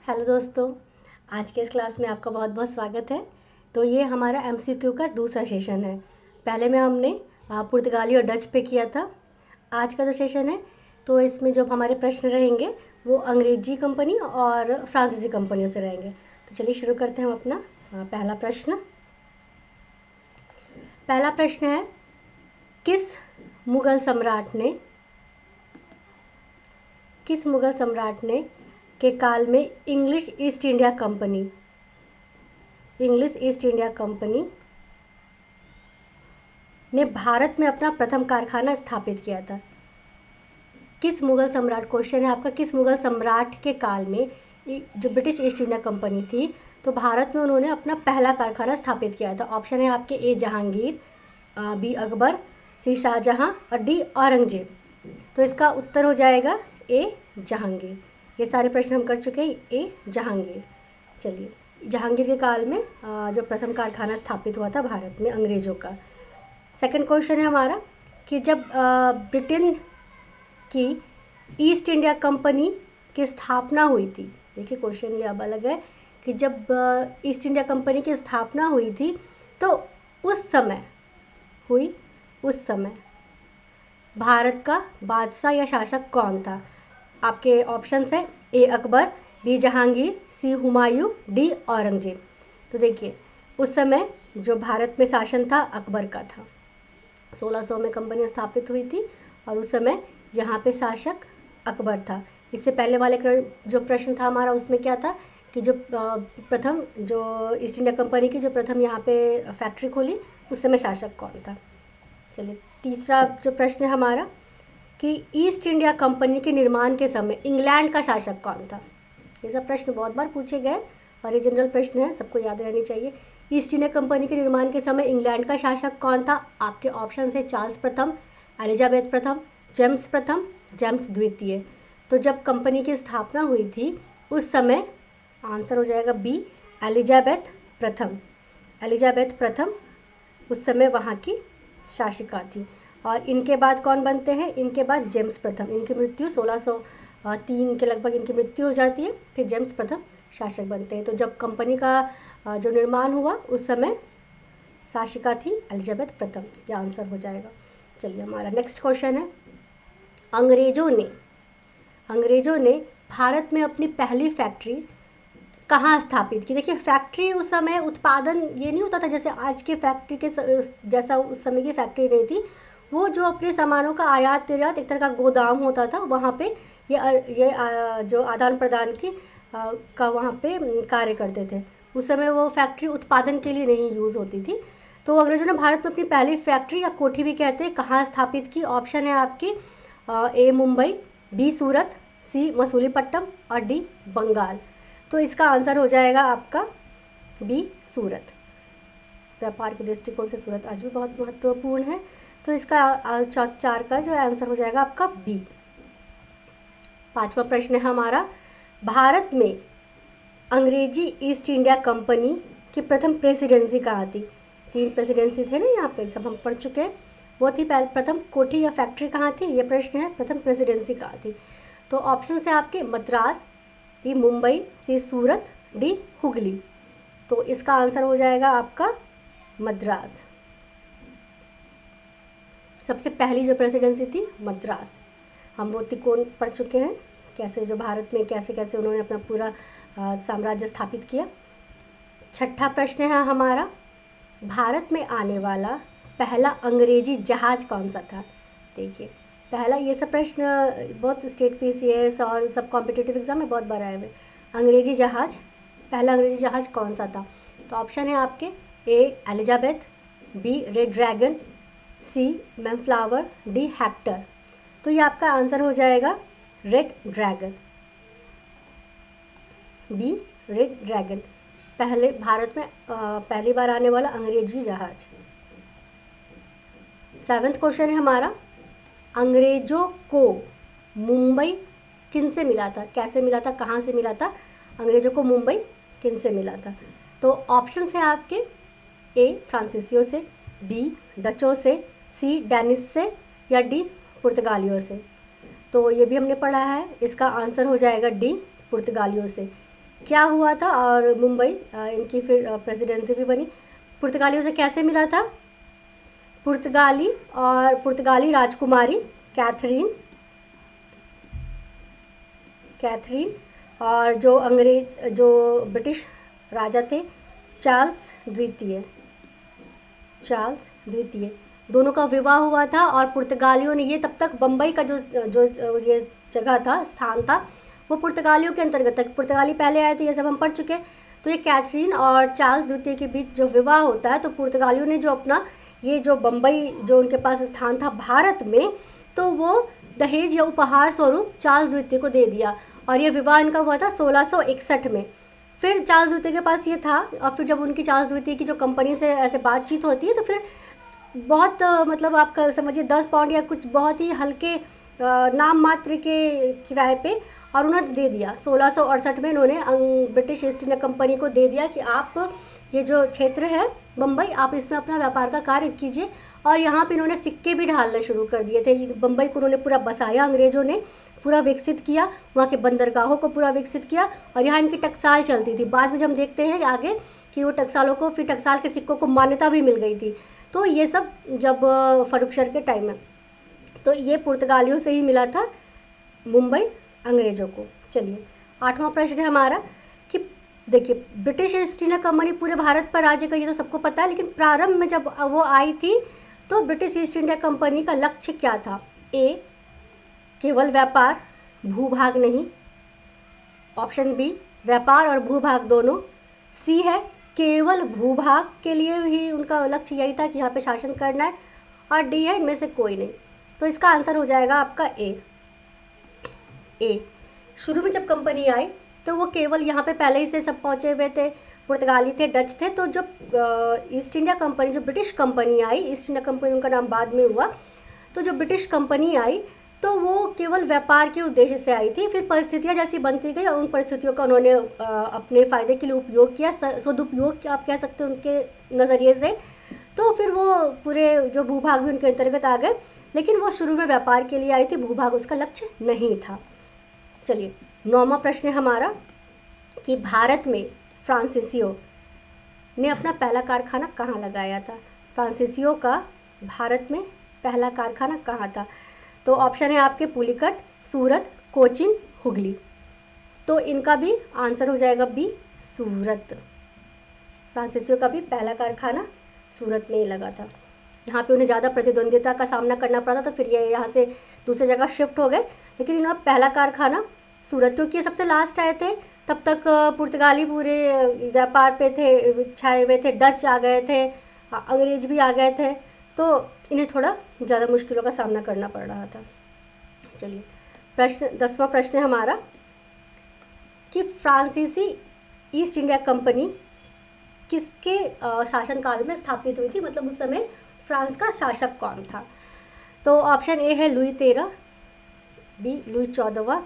Hello दोस्तों, आज के इस क्लास में आपका बहुत बहुत स्वागत है। तो ये हमारा एमसीक्यू का दूसरा सेशन है। पहले में हमने पुर्तगाली और डच पे किया था। आज का जो सेशन है तो इसमें जो हमारे प्रश्न रहेंगे वो अंग्रेजी कंपनी और फ्रांसीसी कंपनियों से रहेंगे। तो चलिए शुरू करते हैं हम अपना पहला प्रश्न। पहला प्रश्न है, किस मुग़ल सम्राट ने के काल में इंग्लिश ईस्ट इंडिया कंपनी ने भारत में अपना प्रथम कारखाना स्थापित किया था? किस मुग़ल सम्राट, क्वेश्चन है आपका, किस मुग़ल सम्राट के काल में जो ब्रिटिश ईस्ट इंडिया कंपनी थी तो भारत में उन्होंने अपना पहला कारखाना स्थापित किया था? ऑप्शन है आपके ए जहांगीर, बी अकबर, सी शाहजहां और डी औरंगजेब। तो इसका उत्तर हो जाएगा ए जहांगीर। ये सारे प्रश्न हम कर चुके हैं, ए जहांगीर। चलिए, जहांगीर के काल में जो प्रथम कारखाना स्थापित हुआ था भारत में अंग्रेज़ों का। सेकंड क्वेश्चन है हमारा कि जब ब्रिटेन की ईस्ट इंडिया कंपनी की स्थापना हुई थी, देखिए क्वेश्चन ये अब अलग है कि जब ईस्ट इंडिया कंपनी की स्थापना हुई थी तो उस समय भारत का बादशाह या शासक कौन था? आपके ऑप्शंस है ए अकबर, बी जहांगीर, सी हुमायूं, डी औरंगजेब। तो देखिए, उस समय जो भारत में शासन था अकबर का था। 1600 में कंपनी स्थापित हुई थी और उस समय यहाँ पे शासक अकबर था। इससे पहले वाले जो प्रश्न था हमारा उसमें क्या था कि जो प्रथम जो ईस्ट इंडिया कंपनी की जो प्रथम यहाँ पे फैक्ट्री खोली उस समय शासक कौन था? चलिए, तीसरा जो प्रश्न है हमारा कि ईस्ट इंडिया कंपनी के निर्माण के समय इंग्लैंड का शासक कौन था? ये सब प्रश्न बहुत बार पूछे गए और ये जनरल प्रश्न है, सबको याद रहनी चाहिए। ईस्ट इंडिया कंपनी के निर्माण के समय इंग्लैंड का शासक कौन था? आपके ऑप्शन है चार्ल्स प्रथम, एलिजाबेथ प्रथम, जेम्स प्रथम, जेम्स द्वितीय। तो जब कंपनी की स्थापना हुई थी उस समय आंसर हो जाएगा बी एलिजाबेथ प्रथम उस समय वहाँ की शासिका थी। और इनके बाद कौन बनते हैं? इनके बाद जेम्स प्रथम। इनकी मृत्यु 1603 के लगभग इनकी मृत्यु हो जाती है, फिर जेम्स प्रथम शासक बनते हैं। तो जब कंपनी का जो निर्माण हुआ उस समय शासिका थी एलिजाबेथ प्रथम। यह आंसर हो जाएगा। चलिए, हमारा नेक्स्ट क्वेश्चन है, अंग्रेज़ों ने भारत में अपनी पहली फैक्ट्री कहाँ स्थापित की? देखिए, फैक्ट्री उस समय उत्पादन ये नहीं होता था जैसे आज के फैक्ट्री के जैसा उस समय की फैक्ट्री नहीं थी। वो जो अपने सामानों का आयात निर्यात एक तरह का गोदाम होता था, वहाँ पे ये जो आदान प्रदान का वहाँ पे कार्य करते थे। उस समय वो फैक्ट्री उत्पादन के लिए नहीं यूज़ होती थी। तो अंग्रेज़ों ने भारत में अपनी पहली फैक्ट्री या कोठी भी कहते हैं कहाँ स्थापित की? ऑप्शन है आपकी ए मुंबई, बी सूरत, सी मसूलीपट्टनम और डी बंगाल। तो इसका आंसर हो जाएगा आपका बी सूरत। व्यापार के दृष्टिकोण से सूरत आज भी बहुत महत्वपूर्ण है। तो इसका 4 का जो आंसर हो जाएगा आपका बी। पांचवा प्रश्न है हमारा, भारत में अंग्रेजी ईस्ट इंडिया कंपनी की प्रथम प्रेसिडेंसी कहाँ थी? 3 प्रेसिडेंसी थे ना यहाँ पे, सब हम पढ़ चुके हैं। वो थी प्रथम कोठी या फैक्ट्री कहाँ थी? ये प्रश्न है, प्रथम प्रेसिडेंसी कहाँ थी? तो ऑप्शन है आपके मद्रास, बी मुंबई, सी सूरत, डी हुगली। तो इसका आंसर हो जाएगा आपका मद्रास। सबसे पहली जो प्रेसिडेंसी थी मद्रास। हम वो तिकोण पढ़ चुके हैं, कैसे जो भारत में कैसे कैसे उन्होंने अपना पूरा साम्राज्य स्थापित किया। छठा प्रश्न है हमारा, भारत में आने वाला पहला अंग्रेजी जहाज कौन सा था? देखिए, पहला ये सब प्रश्न बहुत स्टेट पीसीएस और सब कॉम्पिटिटिव एग्जाम में बहुत बार आए हुए। पहला अंग्रेजी जहाज कौन सा था? तो ऑप्शन है आपके A Elizabeth, B Red Dragon, C Mayflower, D Hector. तो ये आपका आंसर हो जाएगा Red Dragon, B Red Dragon, पहले भारत में पहली बार आने वाला अंग्रेजी जहाज। 7वां क्वेश्चन है हमारा, अंग्रेजों को मुंबई किन से मिला था? कैसे मिला था, कहाँ से मिला था? अंग्रेजों को मुंबई किन से मिला था? तो ऑप्शन है आपके ए फ्रांसीसियों से, बी डचों से, सी डैनिश से या डी पुर्तगालियों से। तो ये भी हमने पढ़ा है, इसका आंसर हो जाएगा डी पुर्तगालियों से। क्या हुआ था और मुंबई इनकी फिर प्रेसिडेंसी भी बनी। पुर्तगालियों से कैसे मिला था? पुर्तगाली राजकुमारी कैथरीन और जो ब्रिटिश राजा थे चार्ल्स द्वितीय, दोनों का विवाह हुआ था। और पुर्तगालियों ने, ये तब तक बम्बई का जो ये जगह था, स्थान था, वो पुर्तगालियों के अंतर्गत था। पुर्तगाली पहले आए थे, ये सब हम पढ़ चुके। तो ये कैथरीन और चार्ल्स द्वितीय के बीच जो विवाह होता है, तो पुर्तगालियों ने जो अपना ये जो बम्बई जो उनके पास स्थान था भारत में, तो वो दहेज या उपहार स्वरूप चार्ल्स द्वितीय को दे दिया। और ये विवाह इनका हुआ था 1661 में। फिर चार्ल्स द्वितीय के पास ये था, और फिर जब उनकी चार्ल्स द्वितीय की जो कंपनी से ऐसे बातचीत होती है, तो फिर बहुत मतलब आप समझिए 10 पाउंड या कुछ बहुत ही हल्के नाम मात्र के किराए पे, और उन्होंने दे दिया 1668 में। इन्होंने ब्रिटिश ईस्ट इंडिया कंपनी को दे दिया कि आप ये जो क्षेत्र है बम्बई, आप इसमें अपना व्यापार का कार्य कीजिए। और यहाँ पे इन्होंने सिक्के भी ढालने शुरू कर दिए थे। बम्बई को उन्होंने पूरा बसाया, अंग्रेज़ों ने पूरा विकसित किया, वहाँ के बंदरगाहों को पूरा विकसित किया, और यहाँ इनकी टकसाल चलती थी। बाद में जब हम देखते हैं आगे कि वो टकसालों को, फिर टकसाल के सिक्कों को मान्यता भी मिल गई थी। तो ये सब जब फर्रुखशर के टाइम में, तो ये पुर्तगालियों से ही मिला था मुंबई अंग्रेज़ों को। चलिए 8वां प्रश्न है हमारा कि देखिए, ब्रिटिश ईस्ट इंडिया कंपनी पूरे भारत पर राज्य करी, तो सबको पता है। लेकिन प्रारंभ में जब वो आई थी, तो ब्रिटिश ईस्ट इंडिया कंपनी का लक्ष्य क्या था? ए, केवल व्यापार, भूभाग नहीं। ऑप्शन बी, व्यापार और भूभाग दोनों। सी है केवल भूभाग के लिए ही उनका लक्ष्य यही था कि यहाँ पे शासन करना है। और डी है इनमें से कोई नहीं। तो इसका आंसर हो जाएगा आपका ए। शुरू में जब कंपनी आई, तो वो केवल यहाँ पे पहले ही से सब पहुँचे हुए थे, पुर्तगाली थे, डच थे। तो जब ईस्ट इंडिया कंपनी, जो ब्रिटिश कंपनी आई, ईस्ट इंडिया कंपनी उनका नाम बाद में हुआ, तो जो ब्रिटिश कंपनी आई, तो वो केवल व्यापार के उद्देश्य से आई थी। फिर परिस्थितियाँ जैसी बनती गई, और उन परिस्थितियों का उन्होंने अपने फ़ायदे के लिए उपयोग किया, सदुपयोग आप कह सकते हैं उनके नज़रिए से। तो फिर वो पूरे जो भूभाग भी उनके अंतर्गत आ गए। लेकिन वो शुरू में व्यापार के लिए आई थी, भूभाग उसका लक्ष्य नहीं था। चलिए 9वां प्रश्न है हमारा कि भारत में फ्रांसीसियों ने अपना पहला कारखाना कहाँ लगाया था? फ्रांसीसियों का भारत में पहला कारखाना कहाँ था? तो ऑप्शन है आपके पुलिकट, सूरत, कोचीन, हुगली। तो इनका भी आंसर हो जाएगा बी, सूरत। फ्रांसीसियों का भी पहला कारखाना सूरत में ही लगा था। यहाँ पे उन्हें ज़्यादा प्रतिद्वंदिता का सामना करना पड़ा था, तो फिर ये यहाँ से दूसरी जगह शिफ्ट हो गए। लेकिन इन्होंने पहला कारखाना सूरत, क्योंकि ये सबसे लास्ट आए थे, तब तक पुर्तगाली पूरे व्यापार पे थे, छाए हुए थे, डच आ गए थे, अंग्रेज भी आ गए थे, तो इन्हें थोड़ा ज़्यादा मुश्किलों का सामना करना पड़ रहा था। चलिए 10वां प्रश्न है हमारा कि फ्रांसीसी ईस्ट इंडिया कंपनी किसके शासनकाल में स्थापित हुई थी? मतलब उस समय फ्रांस का शासक कौन था? तो ऑप्शन ए है लुई 13, बी लुई 14वां,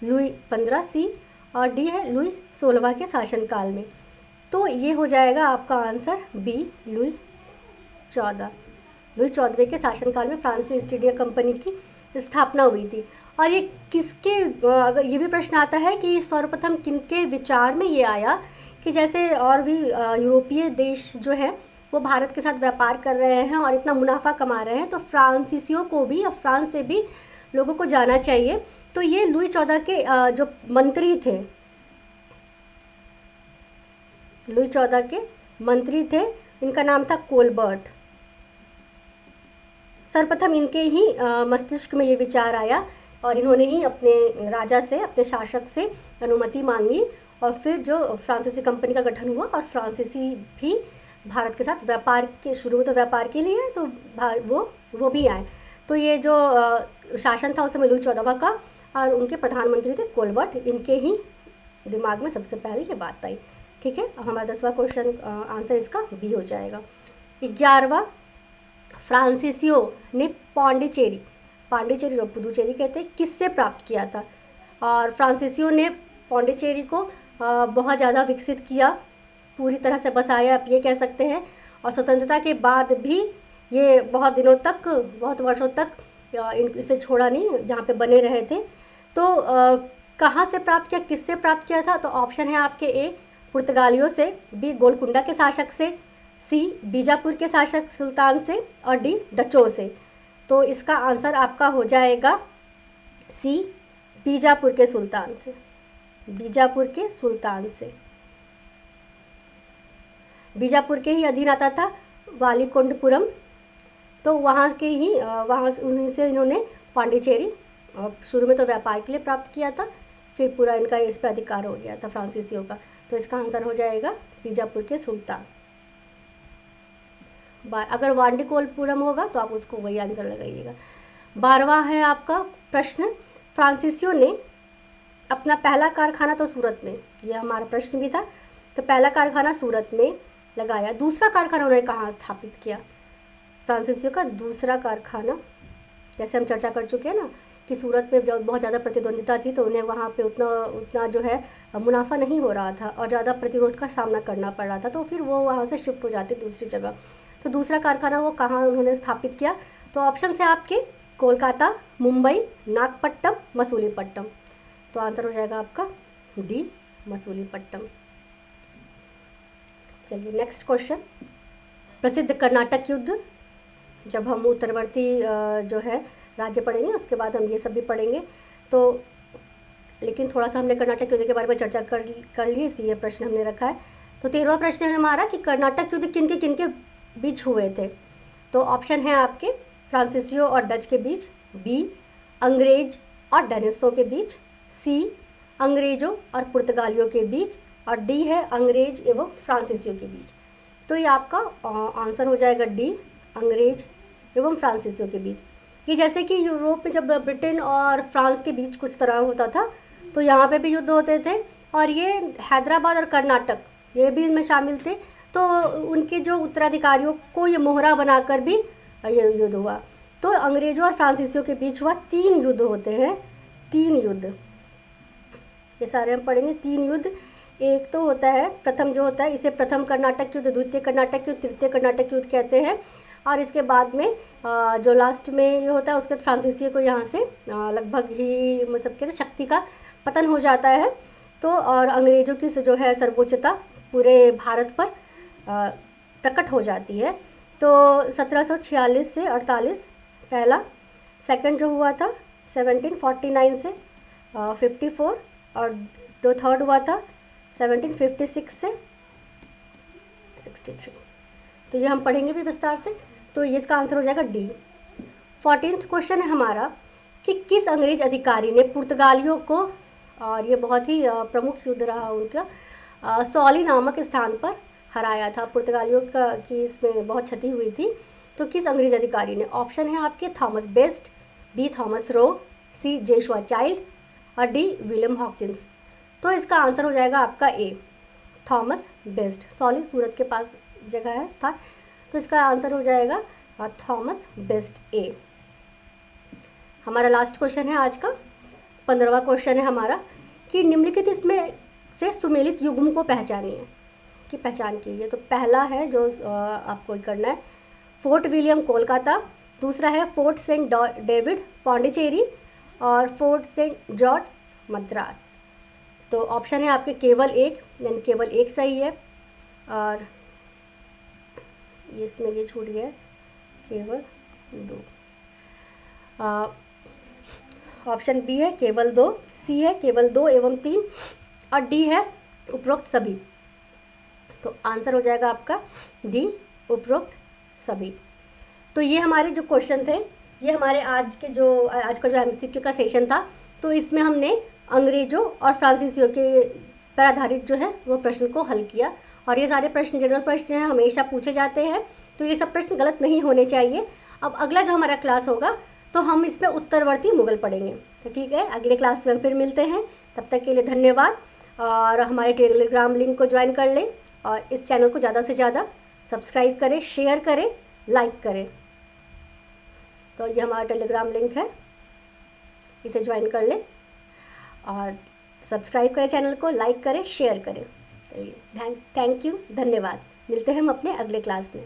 लुई 15, सी और डी है लुई 16वां के शासनकाल में। तो ये हो जाएगा आपका आंसर बी, लुई 14। लुई 14वें के शासनकाल में फ्रांसीसी ईस्ट इंडिया कंपनी की स्थापना हुई थी। और ये किसके, अगर ये भी प्रश्न आता है कि सर्वप्रथम किनके विचार में ये आया कि जैसे और भी यूरोपीय देश जो है वो भारत के साथ व्यापार कर रहे हैं और इतना मुनाफा कमा रहे हैं, तो फ्रांसीसियों को भी, और फ्रांस से भी लोगों को जाना चाहिए। तो ये लुई 14 के जो मंत्री थे, लुई 14 के मंत्री थे, इनका नाम था कोलबर्ट। सर्वप्रथम इनके ही मस्तिष्क में ये विचार आया, और इन्होंने ही अपने राजा से, अपने शासक से अनुमति मांगी, और फिर जो फ्रांसीसी कंपनी का गठन हुआ, और फ्रांसीसी भी भारत के साथ व्यापार के, शुरू में तो व्यापार के लिए, तो वो भी आए। तो ये जो शासन था उस समय लुई 14वां का, और उनके प्रधानमंत्री थे कोलबर्ट। इनके ही दिमाग में सबसे पहले ये बात आई। ठीक है, अब हमारा 10वां क्वेश्चन आंसर इसका बी हो जाएगा। 11वां, फ्रांसीसियों ने पांडिचेरी जो पुदुचेरी कहते हैं, किससे प्राप्त किया था? और फ्रांसीसियों ने पांडिचेरी को बहुत ज़्यादा विकसित किया, पूरी तरह से बसाया, आप ये कह सकते हैं। और स्वतंत्रता के बाद भी ये बहुत दिनों तक, बहुत वर्षों तक इसे छोड़ा नहीं, यहाँ पे बने रहे थे। तो कहाँ से प्राप्त किया, किससे प्राप्त किया था? तो ऑप्शन है आपके ए पुर्तगालियों से, बी गोलकुंडा के शासक से, सी बीजापुर के शासक सुल्तान से और डी डचों से। तो इसका आंसर आपका हो जाएगा सी बीजापुर के सुल्तान से, बीजापुर के सुल्तान से। बीजापुर के ही अधीन आता था वालीकोंडपुरम, तो वहाँ के ही वहाँ उन्हीं से इन्होंने पांडिचेरी शुरू में तो व्यापार के लिए प्राप्त किया था, फिर पूरा इनका इस पर अधिकार हो गया था फ्रांसीसियों का। तो इसका आंसर हो जाएगा बीजापुर के सुल्तान। अगर वांडीकोलपुरम होगा तो आप उसको वही आंसर लगाइएगा। 12वां है आपका प्रश्न, फ्रांसीसियों ने अपना पहला कारखाना तो सूरत में, यह हमारा प्रश्न भी था, तो पहला कारखाना सूरत में लगाया। दूसरा कारखाना उन्होंने कहाँ स्थापित किया? फ्रांसीसियों का दूसरा कारखाना, जैसे हम चर्चा कर चुके हैं ना कि सूरत में जब बहुत ज़्यादा प्रतिद्वंदिता थी तो उन्हें वहाँ पे उतना जो है मुनाफा नहीं हो रहा था और ज़्यादा प्रतिरोध का सामना करना पड़ रहा था, तो फिर वो वहाँ से शिफ्ट हो जाते दूसरी जगह। तो दूसरा कारखाना वो कहाँ उन्होंने स्थापित किया? तो ऑप्शन है आपके कोलकाता, मुंबई, नागपट्टनम, मसूलीपट्टनम। तो आंसर हो जाएगा आपका डी मसूलीपट्टनम। चलिए नेक्स्ट क्वेश्चन, प्रसिद्ध कर्नाटक युद्ध। जब हम उत्तरवर्ती जो है राज्य पढ़ेंगे उसके बाद हम ये सब भी पढ़ेंगे, तो लेकिन थोड़ा सा हमने कर्नाटक युद्ध के बारे में चर्चा कर ली, इसलिए प्रश्न हमने रखा है। तो 13वां प्रश्न है हमारा कि कर्नाटक युद्ध किन के बीच हुए थे? तो ऑप्शन है आपके फ्रांसीसियों और डच के बीच, बी अंग्रेज और डेनिसों के बीच, सी अंग्रेजों और पुर्तगालियों के बीच और डी है अंग्रेज एवं फ्रांसीसियों के बीच। तो ये आपका आंसर हो जाएगा डी अंग्रेज एवं फ्रांसीसियों के बीच। ये जैसे कि यूरोप में जब ब्रिटेन और फ्रांस के बीच कुछ तरह होता था तो यहाँ पे भी युद्ध होते थे, और ये हैदराबाद और कर्नाटक ये भी इनमें शामिल थे, तो उनके जो उत्तराधिकारियों को ये मोहरा बनाकर भी ये युद्ध हुआ। तो अंग्रेजों और फ्रांसीसियों के बीच हुआ 3 युद्ध होते हैं, 3 युद्ध, ये सारे हम पढ़ेंगे। 3 युद्ध, एक तो होता है प्रथम जो होता है इसे प्रथम कर्नाटक युद्ध, द्वितीय कर्नाटक युद्ध, तृतीय कर्नाटक युद्ध कहते हैं, और इसके बाद में जो लास्ट में ये होता है उसके फ्रांसीसियों को यहाँ से लगभग ही मतलब कहते हैं शक्ति का पतन हो जाता है। तो और अंग्रेजों की जो है सर्वोच्चता पूरे भारत पर प्रकट हो जाती है। तो 1746 से 48 पहला, सेकंड जो हुआ था 1749 से 54, और जो थर्ड हुआ था 1756 से 63। तो ये हम पढ़ेंगे भी विस्तार से, तो ये इसका आंसर हो जाएगा डी। 14वां क्वेश्चन है हमारा कि किस अंग्रेज अधिकारी ने पुर्तगालियों को, और ये बहुत ही प्रमुख युद्ध रहा उनका, सॉली नामक स्थान पर हराया था। पुर्तगालियों की इसमें बहुत क्षति हुई थी। तो किस अंग्रेज अधिकारी ने? ऑप्शन है आपके Thomas Best, B Thomas Roe, C Joshua Child और डी विलियम हॉकिंस। तो इसका आंसर हो जाएगा आपका ए थॉमस बेस्ट। सॉली सूरत के पास जगह है स्थान, तो इसका आंसर हो जाएगा थॉमस बेस्ट ए। हमारा लास्ट क्वेश्चन है आज का, 15वां क्वेश्चन है हमारा कि निम्नलिखित इसमें से सुमेलित युग्म को पहचानिए, की पहचान कीजिए। तो पहला है जो आपको करना है फोर्ट विलियम कोलकाता, दूसरा है फोर्ट सेंट डेविड पौंडीचेरी और फोर्ट सेंट जॉर्ज मद्रास। तो ऑप्शन है आपके केवल एक, यानी केवल एक सही है, और इसमें ये छूट गया केवल 2। ऑप्शन बी है केवल 2, सी है केवल 2 एवं 3 और डी है उपरोक्त सभी। तो आंसर हो जाएगा आपका डी उपरोक्त सभी। तो ये हमारे जो क्वेश्चन थे, ये हमारे आज का जो एमसीक्यू का सेशन था, तो इसमें हमने अंग्रेजों और फ्रांसीसियों के पर आधारित जो है वो प्रश्न को हल किया, और ये सारे प्रश्न जनरल प्रश्न हैं, हमेशा पूछे जाते हैं, तो ये सब प्रश्न गलत नहीं होने चाहिए। अब अगला जो हमारा क्लास होगा तो हम इसमें उत्तरवर्ती मुगल पढ़ेंगे। तो ठीक है, अगले क्लास में फिर मिलते हैं, तब तक के लिए धन्यवाद। और हमारे टेलीग्राम लिंक को ज्वाइन कर लें और इस चैनल को ज़्यादा से ज़्यादा सब्सक्राइब करें, शेयर करें, लाइक करें। तो ये हमारा टेलीग्राम लिंक है, इसे ज्वाइन कर लें और सब्सक्राइब करें चैनल को, लाइक करें, शेयर करें। चलिए थैंक यू, धन्यवाद। मिलते हैं हम अपने अगले क्लास में।